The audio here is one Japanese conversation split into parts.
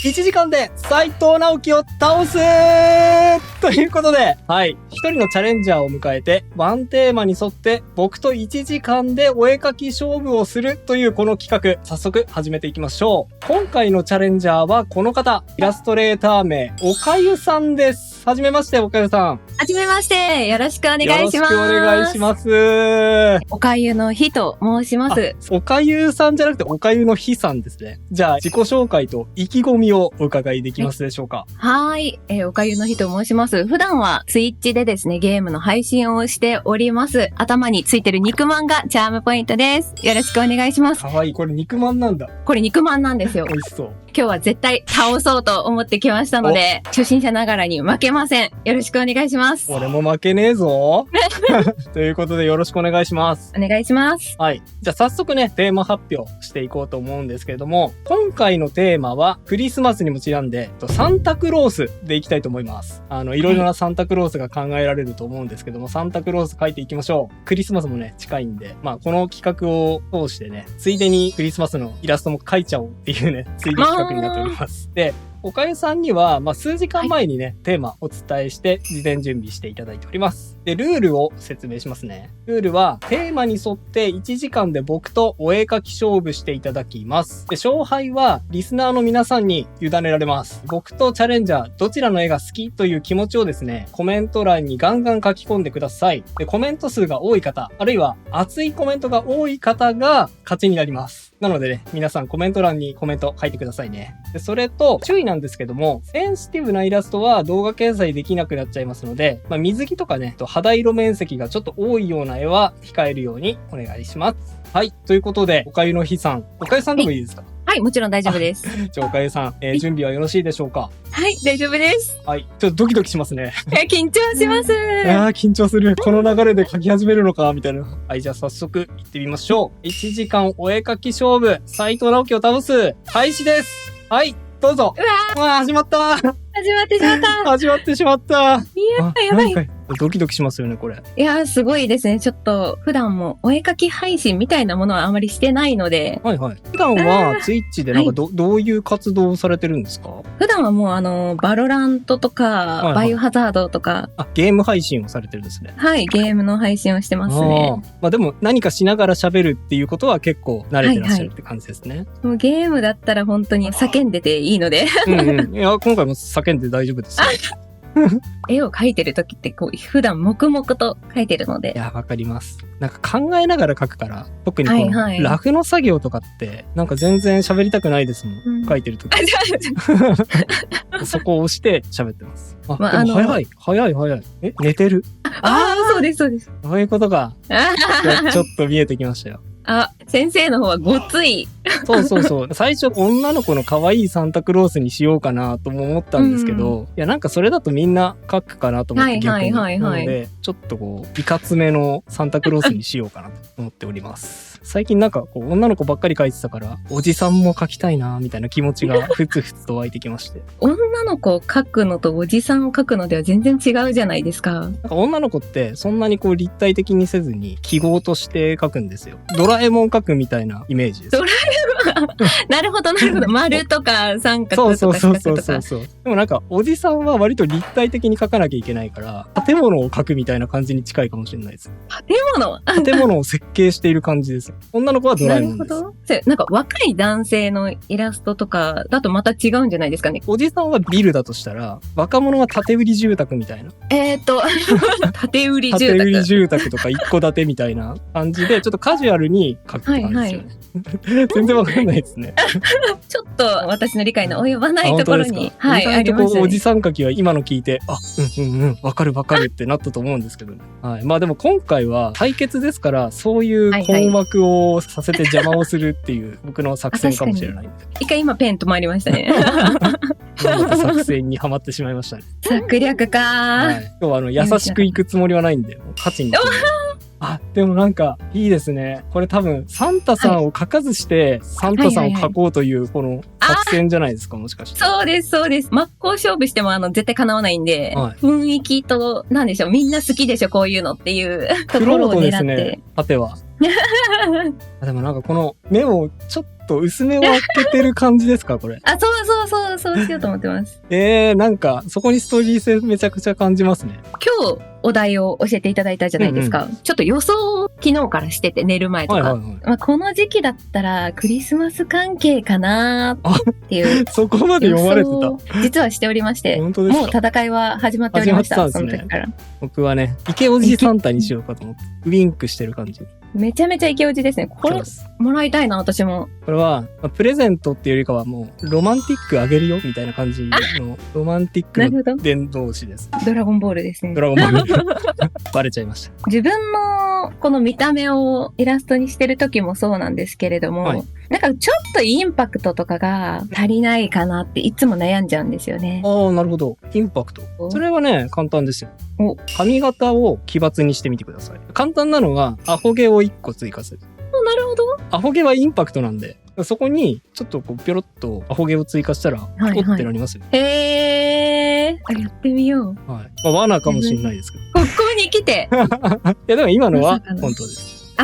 1時間で斉藤直樹を倒すということで、はい。一人のチャレンジャーを迎えて、ワンテーマに沿って僕と1時間でお絵描き勝負をするというこの企画、早速始めていきましょう。今回のチャレンジャーはこの方、イラストレーター名、おかゆさんです。はじめまして、おかゆさん。はじめまして。よろしくお願いします。よろしくお願いします。おかゆのひと申します。おかゆさんじゃなくておかゆのひさんですね。じゃあ自己紹介と意気込みをお伺いできますでしょうか。はい。おかゆのひと申します。普段はツイッチでですね、ゲームの配信をしております。頭についてる肉まんがチャームポイントです。よろしくお願いします。かわいい。これ肉まんなんだ。これ肉まんなんですよ。美味しそう。今日は絶対倒そうと思ってきましたので、初心者ながらに負けません。よろしくお願いします。俺も負けねえぞ。ということでよろしくお願いします。お願いします。はい。じゃあ早速ね、テーマ発表していこうと思うんですけれども、今回のテーマはクリスマスにもちなんで、サンタクロースでいきたいと思います。いろいろなサンタクロースが考えられると思うんですけども、サンタクロース書いていきましょう。クリスマスもね、近いんで、この企画を通してね、ついでにクリスマスのイラストも描いちゃおうっていうね、ついで企画になっております。で、おかゆさんには、数時間前にね、テーマお伝えして事前準備していただいております。で、ルールを説明しますね。ルールは、テーマに沿って1時間で僕とお絵描き勝負していただきます。で、勝敗はリスナーの皆さんに委ねられます。僕とチャレンジャー、どちらの絵が好きという気持ちをですね、コメント欄にガンガン書き込んでください。で、コメント数が多い方、あるいは熱いコメントが多い方が勝ちになります。なのでね、皆さんコメント欄にコメント書いてくださいね。で、それと、注意なんですけども、センシティブなイラストは動画掲載できなくなっちゃいますので、水着とかね、肌色面積がちょっと多いような絵は控えるようにお願いします。はい。ということで、おかゆの日さん。おかゆさんでもいいですか？はい、もちろん大丈夫です。じゃあ、おかゆさん、準備はよろしいでしょうか？はい、大丈夫です。はい。ちょっとドキドキしますね。緊張します。緊張する。この流れで書き始めるのか、みたいな。はい、じゃあ早速行ってみましょう。1時間お絵描き勝負、斉藤直樹を倒す、開始です。はい、どうぞ。始まった始まってしまった。始まってしまった。いや、やばい。ドキドキしますよね、これ。いやー、すごいですね。ちょっと、普段もお絵描き配信みたいなものはあまりしてないので。はいはい。普段はツイッチでどういう活動をされてるんですか？普段はもうバロラントとか、バイオハザードとか。ゲーム配信をされてるんですね。はい、ゲームの配信をしてますね。でも何かしながら喋るっていうことは結構慣れてらっしゃるって感じですね。もうゲームだったら本当に叫んでていいので。いや、今回も叫んで大丈夫ですよ。絵を描いてる時って普段黙々と描いてるので。いや、わかります。なんか考えながら描くから、特にこのラフの作業とかってなんか全然喋りたくないですもん。描いてる時。そこを押して喋ってます。でも早い。寝てる。そうですそうです。そういうことか。ちょっと見えてきましたよ。先生の方はごつい。そう。最初女の子の可愛いサンタクロースにしようかなとも思ったんですけど、いやなんかそれだとみんな描くかなと思って逆に。なので、ちょっといかつめのサンタクロースにしようかなと思っております。最近なんか女の子ばっかり描いてたから、おじさんも描きたいなみたいな気持ちがふつふつと湧いてきまして。女の子を描くのとおじさんを描くのでは全然違うじゃないですか。なんか女の子ってそんなに立体的にせずに記号として描くんですよ。ドラえもん描くみたいなイメージです。ドラえもんなるほど。丸とか三角とか四角とか。そう。でもなんかおじさんは割と立体的に描かなきゃいけないから、建物を描くみたいな感じに近いかもしれないです。建物を設計している感じです。女の子はドラえもんです。なるほど。なんか若い男性のイラストとかだとまた違うんじゃないですかね。おじさんはビルだとしたら、若者は建売り住宅みたいな。建売り住宅。建売り住宅とか一戸建てみたいな感じで、ちょっとカジュアルに描くって感じですよね。全然わかんないですね。ちょっと私の理解の及ばないところに、ありますね。おじさん描きは今の聞いて、わかるってなったと思うんですけどね。はい。でも今回は対決ですから、そういう困惑をさせて邪魔をするっていう僕の作戦かもしれないんで。一回今ペン止まりましたね。作戦にはまってしまいましたね。策略か。今日は優しくいくつもりはないんで、勝ちに。でもなんかいいですね。これ多分サンタさんを描かずしてサンタさんを描こうというこの作戦じゃないですか、もしかして。そうです。真っ向勝負しても絶対叶わないんで、雰囲気となんでしょう、みんな好きでしょこういうのっていうところを狙って。果てはでもなんかこの目をちょっと薄めを開けてる感じですかこれ。あ、そうしようと思ってます。なんかそこにストーリー性めちゃくちゃ感じますね。今日お題を教えていただいたじゃないですか。ちょっと予想を昨日からしてて、寝る前とか。まあ、この時期だったらクリスマス関係かなっていう。そこまで読まれてた。実はしておりまして、本当ですか？もう戦いは始まっておりました。始まってたんですね。その時から。僕はね、イケオジサンタにしようかと思って、ウィンクしてる感じ。めちゃめちゃイケオジですね。これもらいたいな、私も。これは、プレゼントっていうよりかはもうロマンティックあげるよみたいな感じのロマンティックの伝道師です。ドラゴンボールですね。ドラゴンボール。バレちゃいました。自分のこの見た目をイラストにしてる時もそうなんですけれども、はい、なんかちょっとインパクトとかが足りないかなっていつも悩んじゃうんですよね。ああ、なるほど。インパクト。それはね、簡単ですよ。髪型を奇抜にしてみてください。簡単なのが、アホ毛を1個追加する。なるほど。アホ毛はインパクトなんで、そこにちょっとこうピョロッとアホ毛を追加したら、おってなりますよ。やってみよう。はい。まあ、罠かもしれないですけど。ここに来て。いや、でも今のは本当です。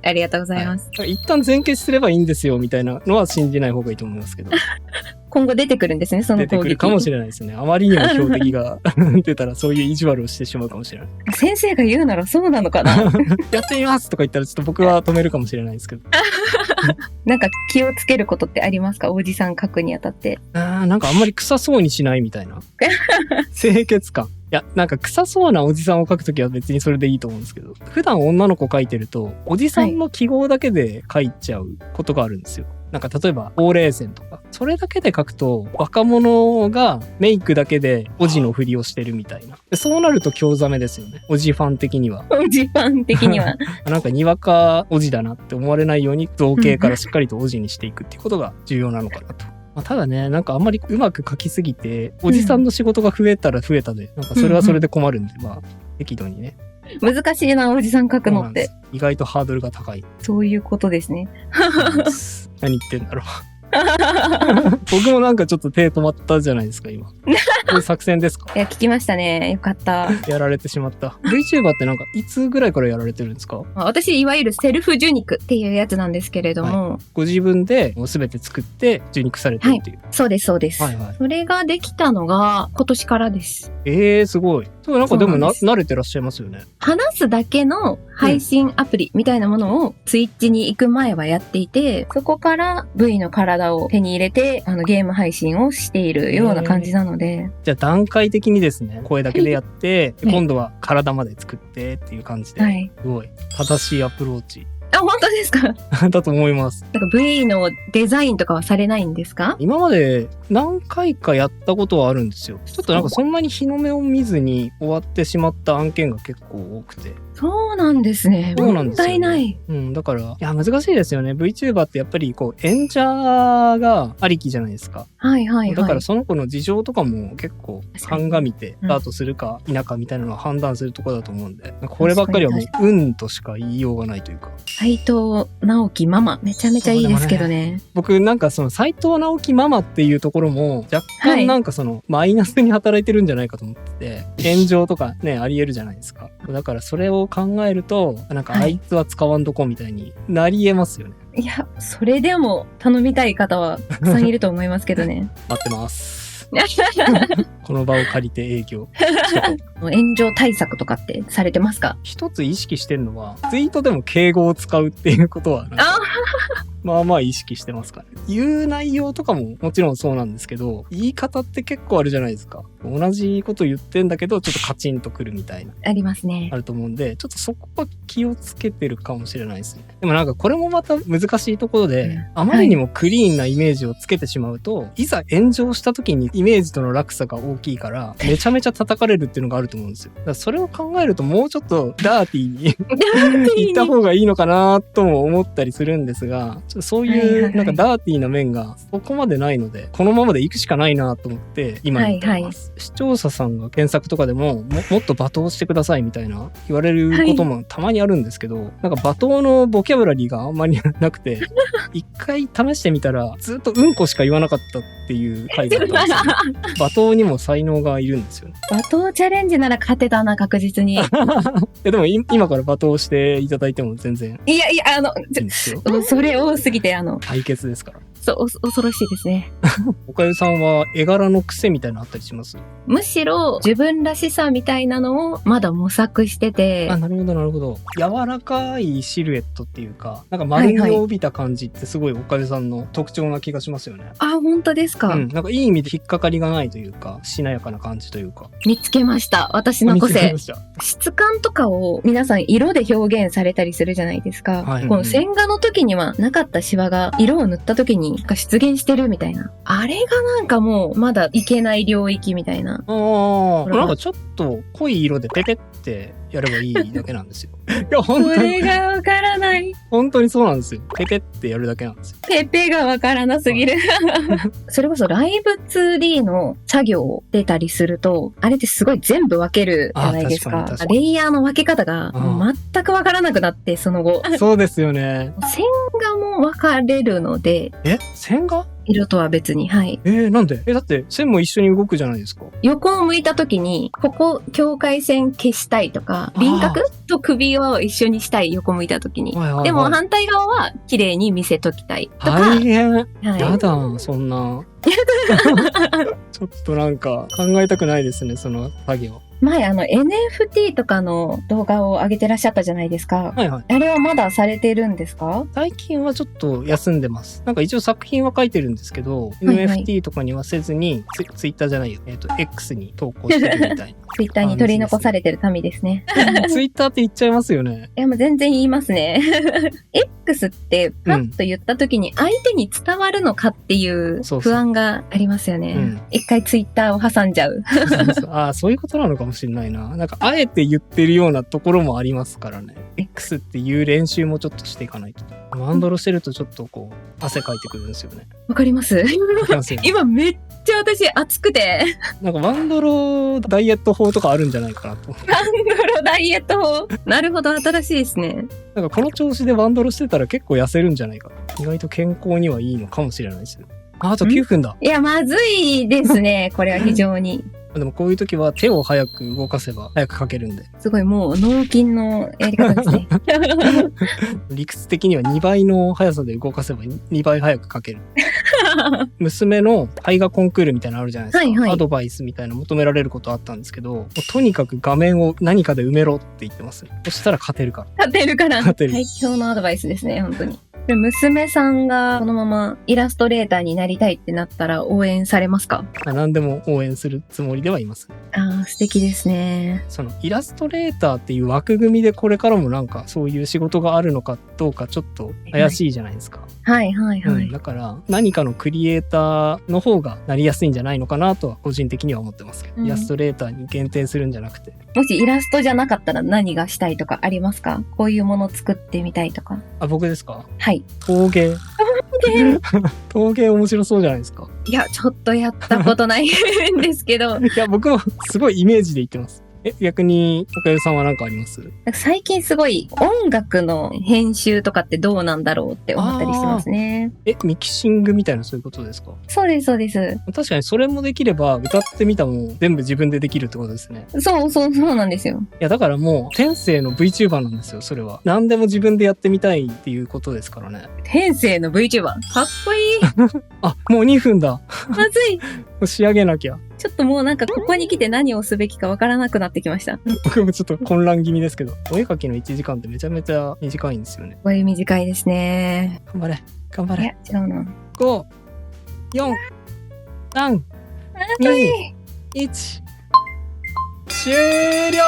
ありがとうございます。はい、一旦前傾すればいいんですよみたいなのは信じない方がいいと思いますけど。今後出てくるんですね、その攻撃。出てくるかもしれないですね。あまりにも標的が出たらそういう意地悪をしてしまうかもしれない。先生が言うならそうなのかな。やってみますとか言ったらちょっと僕は止めるかもしれないですけど。なんか気をつけることってありますか？おじさん描くにあたって。なんかあんまり臭そうにしないみたいな。清潔感。いや、なんか臭そうなおじさんを描くときは別にそれでいいと思うんですけど、普段女の子描いてると、おじさんの記号だけで描いちゃうことがあるんですよ。なんか例えば、ほうれい線とか。それだけで描くと、若者がメイクだけでおじのふりをしてるみたいな。そうなると興ざめですよね。おじファン的には。おじファン的には。なんかにわかおじだなって思われないように、造形からしっかりとおじにしていくっていうことが重要なのかなと。ただね、なんかあんまりうまく描きすぎて、おじさんの仕事が増えたら増えたで、なんかそれはそれで困るんで、まあ、適度にね。難しいな、おじさん描くのって。意外とハードルが高い。そういうことですね。何言ってんだろう。僕もなんかちょっと手止まったじゃないですか、今。こういう作戦ですか？いや、聞きましたね。よかった。やられてしまった。VTuber ってなんか、いつぐらいからやられてるんですか？私、いわゆるセルフ受肉っていうやつなんですけれども。ご自分で全て作って受肉されてるっていう。そうです、そうです。それができたのが今年からです。すごい。なんかでも慣れてらっしゃいますよね。話すだけの配信アプリみたいなものをツイッチに行く前はやっていて、そこから V の体を手に入れてゲーム配信をしているような感じなので。じゃあ段階的にですね、声だけでやって、今度は体まで作ってっていう感じで、すごい正しいアプローチ。本当ですか？だと思います。なんか V のデザインとかはされないんですか？今まで何回かやったことはあるんですよ。ちょっとなんかそんなに日の目を見ずに終わってしまった案件が結構多くて。そうなんですね。そうなんですよ、ね。問題ない。だから、いや、難しいですよね。VTuber ってやっぱりこう、演者がありきじゃないですか。だからその子の事情とかも結構鑑みて、スタートするか否かみたいなのを判断するところだと思うんで、こればっかりはもう、運としか言いようがないというか。斉藤直樹ママ、めちゃめちゃいいですけどね。僕なんかその斉藤直樹ママっていうところも、若干なんかその、マイナスに働いてるんじゃないかと思ってて、炎上とかね、あり得るじゃないですか。だからそれを考えると、なんかあいつは使わんとこみたいになり得ますよね。いや、それでも頼みたい方はたくさんいると思いますけどね。待ってます。この場を借りて営業。炎上対策とかってされてますか？一つ意識してるのは、ツイートでも敬語を使うっていうことはまあまあ意識してますからね。言う内容とかももちろんそうなんですけど、言い方って結構あるじゃないですか。同じこと言ってんだけど、ちょっとカチンとくるみたいな。ありますね。あると思うんで、ちょっとそこは気をつけてるかもしれないですね。でもなんかこれもまた難しいところで、あまりにもクリーンなイメージをつけてしまうと、いざ炎上した時にイメージとの落差が大きいから、めちゃめちゃ叩かれるっていうのがあると思うんですよ。だからそれを考えるともうちょっとダーティーに言った方がいいのかなとも思ったりするんですが、ちょっとそういうなんかダーティーな面がそこまでないので、このままで行くしかないなと思って今言ってます。視聴者さんが検索とかでも、もっと罵倒してくださいみたいな言われることもたまにあるんですけど、なんか罵倒のボキャブラリーがあんまりなくて、一回試してみたらずっとうんこしか言わなかったってっていう回だったんですよ。罵倒にも才能がいるんですよね。罵倒チャレンジなら勝てたな、確実に。でも今から罵倒していただいても全然いやいや、いいんですよ。それ多すぎて、対決ですから。そう、恐ろしいですね。おかゆさんは絵柄の癖みたいなのあったりします？むしろ自分らしさみたいなのをまだ模索してて。あ、なるほどなるほど。柔らかいシルエットっていうか、なんか丸みを帯びた感じってすごいおかゆさんの特徴な気がしますよね。あ、本当ですか？うん、なんかいい意味で引っかかりがないというか、しなやかな感じというか。見つけました。私の個性見つかりま。した。質感とかを皆さん色で表現されたりするじゃないですか。はいこの線画の時にはなかったシワが色を塗った時に出現してるみたいな。あれがなんかもうまだいけない領域みたいな。ああ、なんかちょっと濃い色でペペってやればいいだけなんですよ。いや、本そ当に、れがわからない。本当にそうなんですよ。ペペってやるだけなんですよ。ペペがわからなすぎる。それこそライブ 2D の作業出たりすると、あれってすごい全部分けるじゃないですか。あ確かに確かにレイヤーの分け方がもう全くわからなくなって、その後。そうですよね。線画も分かれるので、線画？色とは別に、はい。なんで？だって線も一緒に動くじゃないですか。横を向いた時に、ここ境界線消したいとか、輪郭と首を一緒にしたい、横向いた時に。はいはいはいでも反対側は綺麗に見せときたいとか。大変。はいやだ、そんな。ちょっとなんか考えたくないですね、その作業。前NFT とかの動画を上げてらっしゃったじゃないですか。はいはい。あれはまだされてるんですか？最近はちょっと休んでます。なんか一応作品は書いてるんですけど、はいはい NFT とかにはせずに、ツイッターじゃないよ。X に投稿してるみたいツイッターに取り残されてる民ですね。な。ツイッターって言っちゃいますよね。いや、もう全然言いますね。X ってパッと言った時に相手に伝わるのかっていうそうそう不安がありますよね。うん一回ツイッターを挟んじゃう。ああ、そういうことなのかもしれないな。なんか、あえて言ってるようなところもありますからね。X っていう練習もちょっとしていかないと。ワンドロしてるとちょっとこう、汗かいてくるんですよね。わかります？わかりますよね今めっちゃ私熱くて。なんかワンドロダイエット法とかあるんじゃないかなと。ワンドロダイエット法。なるほど、新しいですね。なんかこの調子でワンドロしてたら結構痩せるんじゃないか。意外と健康にはいいのかもしれないですよ。あと9分だ。いや、まずいですね。これは非常に。でもこういう時は手を早く動かせば早く書けるんで。すごいもう脳筋のやり方ですね。理屈的には2倍の速さで動かせば2倍早く書ける。娘の絵画コンクールみたいなのあるじゃないですか。はいはいアドバイスみたいな求められることあったんですけど、もうとにかく画面を何かで埋めろって言ってますね。そしたら勝てるから。勝てるから。勝てる最強のアドバイスですね、本当に。で娘さんがこのままイラストレーターになりたいってなったら応援されますか？何でも応援するつもりではいます。ああ、素敵ですね。そのイラストレーターっていう枠組みでこれからもなんかそういう仕事があるのかどうかちょっと怪しいじゃないですか。はいはいはい。だから何かのクリエイターの方がなりやすいんじゃないのかなとは個人的には思ってますけど、イラストレーターに限定するんじゃなくて。もしイラストじゃなかったら何がしたいとかありますか？こういうもの作ってみたいとか。あ、僕ですか？はい。陶芸。陶芸面白そうじゃないですか。いや、ちょっとやったことないんですけど、いや、僕もすごいイメージで言ってます。逆に岡ゆさんは何かあります？最近すごい音楽の編集とかってどうなんだろうって思ったりしてますね。ミキシングみたいなそういうことですか？そうです、そうです。確かにそれもできれば歌ってみたも全部自分でできるってことですね。そうなんですよ。いやだからもう天性の VTuber なんですよ、それは。何でも自分でやってみたいっていうことですからね。天性の VTuber。かっこいい。あ、もう2分だ。まずい。もう仕上げなきゃ。ちょっともうなんかここに来て何をすべきかわからなくなってきました。僕もちょっと混乱気味ですけど、お絵描きの1時間ってめちゃめちゃ短いんですよね。これ短いですね。頑張れ、頑張いやれ。、違うな。 5、4、3、2、1。終了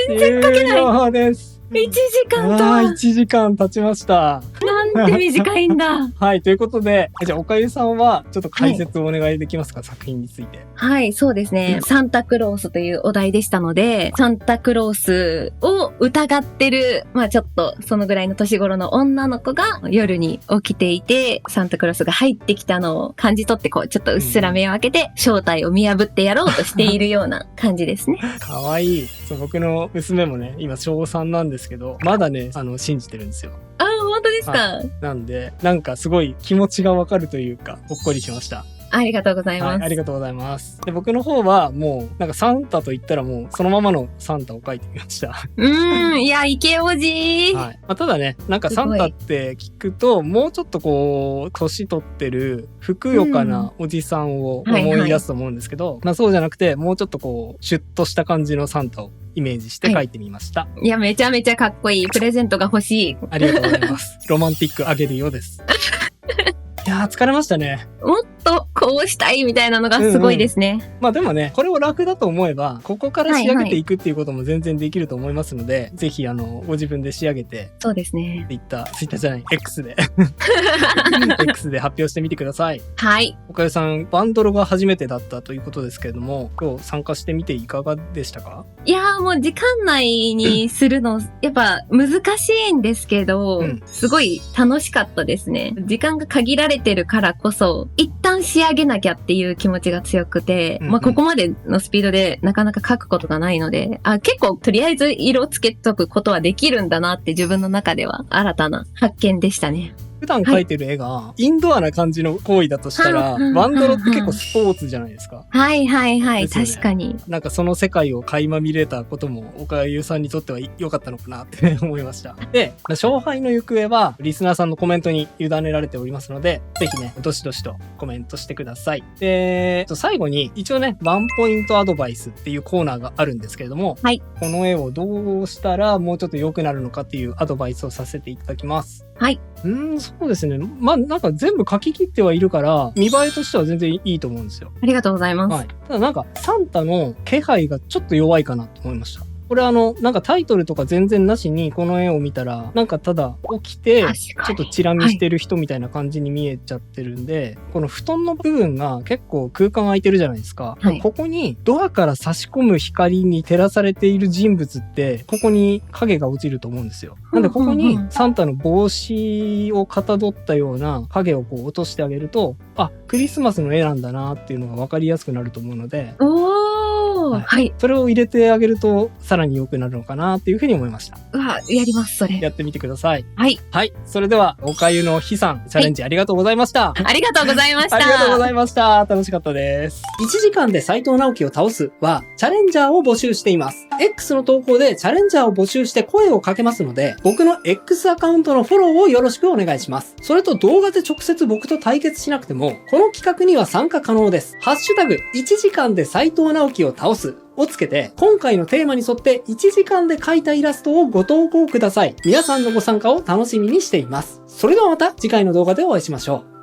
全然書けない。終了です。 1時間とああ、は1時間経ちました。なんて短いんだ。はい、ということで、じゃあ、おかゆさんは、ちょっと解説をお願いできますか、作品について。はい、そうですね。サンタクロースというお題でしたので、サンタクロースを疑ってる、まあちょっとそのぐらいの年頃の女の子が夜に起きていて、サンタクロースが入ってきたのを感じ取って、こう、ちょっとうっすら目を開けて、正体を見破ってやろうとしているような感じですね。かわいい。そう、僕の娘もね、今小3なんですけど、まだね、信じてるんですよ。あ、本当ですか、なんで、なんかすごい気持ちがわかるというか、ほっこりしました。ありがとうございます。はい、ありがとうございます。で、僕の方はもう、なんかサンタと言ったらもう、そのままのサンタを描いてみました。いや、イケオジはい。まあ、ただね、なんかサンタって聞くと、もうちょっとこう、年取ってる、ふくよかなおじさんを思い出すと思うんですけど、まあそうじゃなくて、もうちょっとこう、シュッとした感じのサンタをイメージして描いてみました。いや、めちゃめちゃかっこいい。プレゼントが欲しい。ありがとうございます。ロマンティックあげるようです。いやー、疲れましたね。もっとこうしたいみたいなのがすごいですね。まあでもね、これを楽だと思えば、ここから仕上げていくっていうことも全然できると思いますので、ぜひご自分で仕上げて、そうですね。Twitter じゃない、X で、X で発表してみてください。はい。おかゆさん、バンドロが初めてだったということですけれども、今日参加してみていかがでしたか？いやーもう時間内にするの、やっぱ難しいんですけど、すごい楽しかったですね。時間が限られてるからこそ、一旦仕上げなきゃっていう気持ちが強くて、まあここまでのスピードでなかなか書くことがないので、結構とりあえず色つけとくことはできるんだなって自分の中では新たな発見でしたね。普段描いてる絵がインドアな感じの行為だとしたら、バンドロって結構スポーツじゃないですか。はいはいはい、確かに。なんかその世界を垣間見れたことも、おかゆさんにとっては良かったのかなって思いました。で、勝敗の行方はリスナーさんのコメントに委ねられておりますので、ぜひね、どしどしとコメントしてください。で、最後に一応ね、ワンポイントアドバイスっていうコーナーがあるんですけれども、はい。この絵をどうしたらもうちょっと良くなるのかっていうアドバイスをさせていただきます。はい。そうですね。まあ、なんか全部書き切ってはいるから、見栄えとしては全然いいと思うんですよ。ありがとうございます。はい。ただなんか、サンタの気配がちょっと弱いかなと思いました。これなんかタイトルとか全然なしにこの絵を見たら、なんかただ起きて、ちょっとチラ見してる人みたいな感じに見えちゃってるんで、この布団の部分が結構空間空いてるじゃないですか。ここにドアから差し込む光に照らされている人物って、ここに影が落ちると思うんですよ。なんでここにサンタの帽子をかたどったような影をこう落としてあげると、あ、クリスマスの絵なんだなっていうのが分かりやすくなると思うので、はい。それを入れてあげると、さらに良くなるのかなっていうふうに思いました。やります、それ。やってみてください。はい。はい。それでは、おかゆのひさん、チャレンジありがとうございました。ありがとうございました。ありがとうございました。楽しかったです。1時間で斉藤直樹を倒すは、チャレンジャーを募集しています。X の投稿でチャレンジャーを募集して声をかけますので、僕の X アカウントのフォローをよろしくお願いします。それと動画で直接僕と対決しなくても、この企画には参加可能です。ハッシュタグ、1時間で斉藤直樹を倒すをつけて、今回のテーマに沿って1時間で描いたイラストをご投稿ください。皆さんのご参加を楽しみにしています。それではまた次回の動画でお会いしましょう。